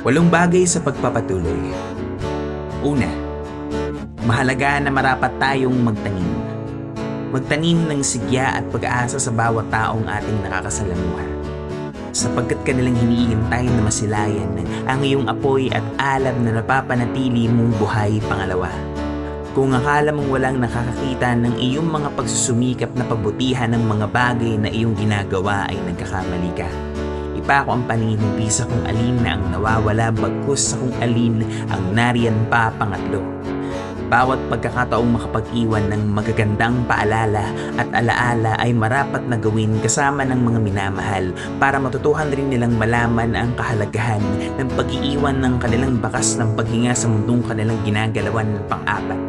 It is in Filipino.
Walong bagay sa pagpapatuloy. Una, mahalaga na marapat tayong magtanim. Magtanim ng sigya at pag-asa sa bawat taong ating nakakasalamuha. Sapagkat kanilang hinihintay na masilayan ang iyong apoy at alab na napapanatili mong buhay pangalawa. Kung akala mong walang nakakakita ng iyong mga pagsusumikap na pagbutihan ng mga bagay na iyong ginagawa ay nagkakamali ka. Ipako ang paningin hindi sa kung alin na ang nawawala bagkus sa kung alin ang nariyan pa pangatlo. Bawat pagkakataong makapag-iwan ng magagandang paalala at alaala ay marapat na gawin kasama ng mga minamahal para matutuhan rin nilang malaman ang kahalagahan ng pag-iiwan ng kanilang bakas ng paghinga sa mundong kanilang ginagalawan ng pang-apat.